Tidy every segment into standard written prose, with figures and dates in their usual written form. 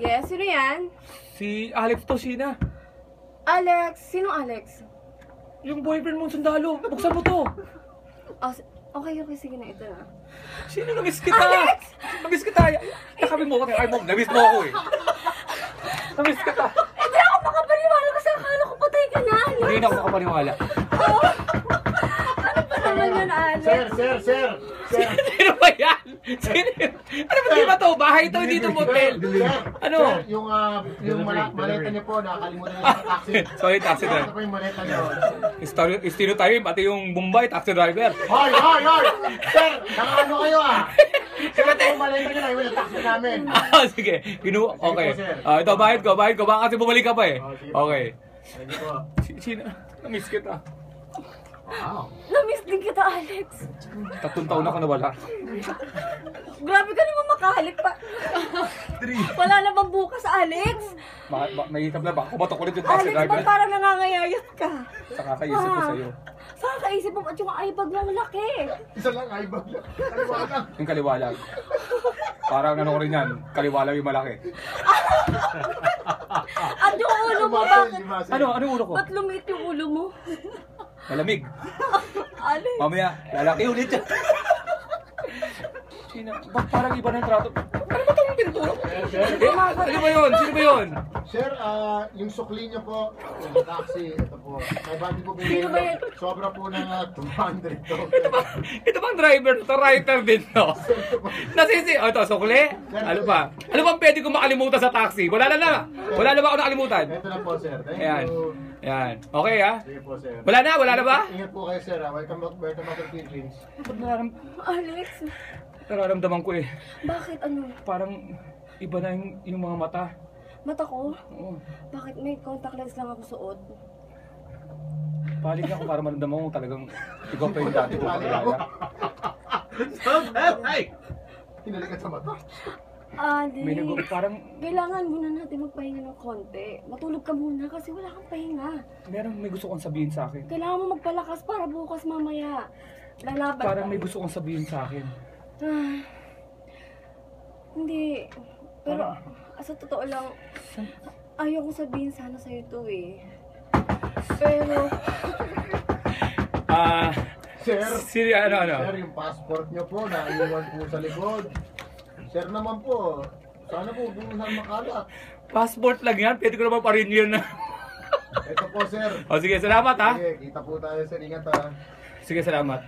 Yes, sino yan? Si Alex to, Sheena. Alex? Sino Alex? Yung boyfriend mong sundalo. Buksan mo to. Oh, okay, sige na. Ito na. Sheena, namiss kita. Alex! Namiss kita. Takabi mo ako. Namiss mo ako eh. Namiss kita. Hindi ako makapaniwala kasi akala ko patay ka na, Alex. Hindi na ako makapaniwala. Oh. Ano pa naman yun, Alex? Sir. Sino ba yan? Sino yun? Ano ba di ba to? Bahay to, hindi to motel. Ano? Sir, yung maleta niyo po, nakakalimutan niyo sa taxi. Sorry, taxi driver. Ito po yung maleta niyo. Stereotype, pati yung Mumbai, taxi driver. Hoy! Sir, nakaano kayo ah? Sir, ito yung maleta niyo na, yung taxi namin. Sige. Okay. Sige po, sir. Ito, bayad ko. Baka kasi bumalik ka pa eh. Sige po. Okay. Sige po. Sino? Namiss kita. Wow. Namiss din kita, Alex. 3 taon ako nawala. Grabe ka naman makahalik pa. Wala na bang bukas, Alex? Mahitap na ba? Kumatok ulit yung taxi Alex, ba't driver. parang nangangayayat ka? Sa kakaisip ko sa'yo. Saan kaisip mo? At yung eyebag mo malaki. Isa lang, ay bag lang. Kaliwanag. Yung kaliwalag. Parang ano ko rin yan. Kaliwalag yung malaki. At yung ulo mo, bakit? Ano ulo ko? Ba't lumiit yung ulo mo? Malamig. Alex. Mamaya, lalaki ulit yan. Sino? Ba't parang iba ng trato? Ano ba itong pintura? Ano ba yun? Sino ba yun? Sir, yung sukli niyo po, yung taxi, ito po. May bati po Sino ba yan? pinili. Sobra po ng 200 to. Ito bang driver? Ito writer din, no? Nasisi. O, ito, sukli. Ano ba? Ano bang pwede kong makalimutan sa taxi? Wala na. Wala na ba ako nakalimutan? Ito na po, sir. Thank Ayan. you. Yan. Okay, ha? Sige po, sir. Wala na ba? Ingat po kayo, sir. Welcome back to Philippines. Alex, Nararamdaman ko eh. bakit ano? Parang iba na yung mga mata. Mata ko? Oo. Bakit may contact lens lang ako suot? Balik ako para maramdaman mo talagang ikaw pa yung dati ko kakilala. Hinalikan sa mata. May Alex, parang kailangan muna natin magpahinga ng konti. Matulog ka muna kasi wala kang pahinga. may gusto kong sabihin sa akin. Kailangan mo magpalakas para bukas mamaya. Lalaban Parang ka. may gusto kong sabihin sa akin. Ah, hindi. Pero, sa totoo lang, ayaw kong sabihin sana sa'yo to eh. Pero, Sir, ano? sir, yung passport niyo po, naiwan po sa likod. Sir naman po, sana po kung saan makalat. Passport lang yan, pwede ko naman pa-renew na. Ito po, sir. O sige, salamat ha. Sige, kita po tayo, sir. Ingat ha. Sige, salamat.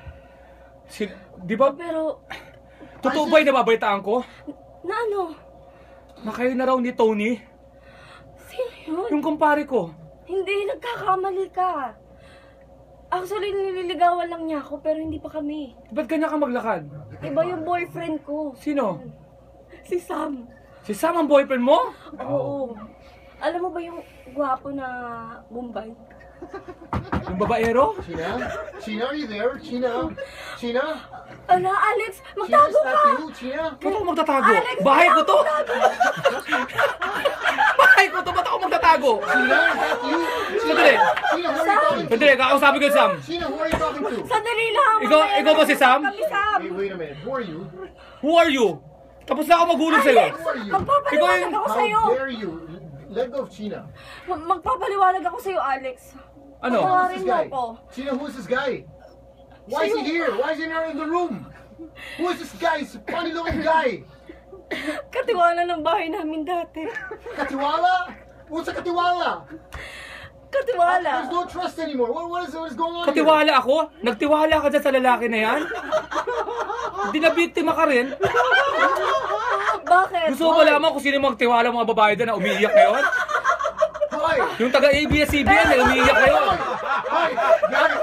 Di ba, Pero, totoo ba yung nababalitaan ko? na ano? Na kayo na raw ni Tony? Sino yun? Yung kumpare ko. Hindi, nagkakamali ka. Actually, nililigawan lang niya ako, pero hindi pa kami. Ba't ganyan ka maglakad? Iba yung boyfriend ko. Sino? Si Sam. Si Sam ang boyfriend mo? Oo. Alam mo ba yung gwapo na Bombay? Yung babaero? China? China, are you there? China? China? Ala, Alex, China, magtago is ka! that you? China? Ba't ako magtatago? Alex, Bahay ko to! Bahay ko to! Ba't ako magtatago? China, is that you? Sandali! China, who are you talking to? Sandali, kakausapin ko si Sam. China, who are you talking to? Sandali lang! Ikaw ba si Sam? Kami, Sam! Hey, wait a minute. Who are you? Who are you? Tapos na ako maghulog sa'yo. Alex, Who are you? magpapaliwanag ako sa'yo! How dare you? Let go of China. Magpapaliwanag ako sa'yo, Alex. Ano? Patawarin Who's this mo guy? ako. China, who's this guy? Why is he here? Why is he not in the room? Who is this guy? He's a funny looking guy. Katiwala ng bahay namin dati. Katiwala? What's a katiwala? Katiwala. There's no trust anymore. What is going on Katiwala ako? Nagtiwala ka dyan sa lalaki na yan? Hindi na biktima ka rin? Bakit? Gusto mo malaman kung sino magtiwala mga babae doon na umiiyak ngayon? Hoy! Yung taga ABS-CBN na umiiyak ngayon. Hoy! Galit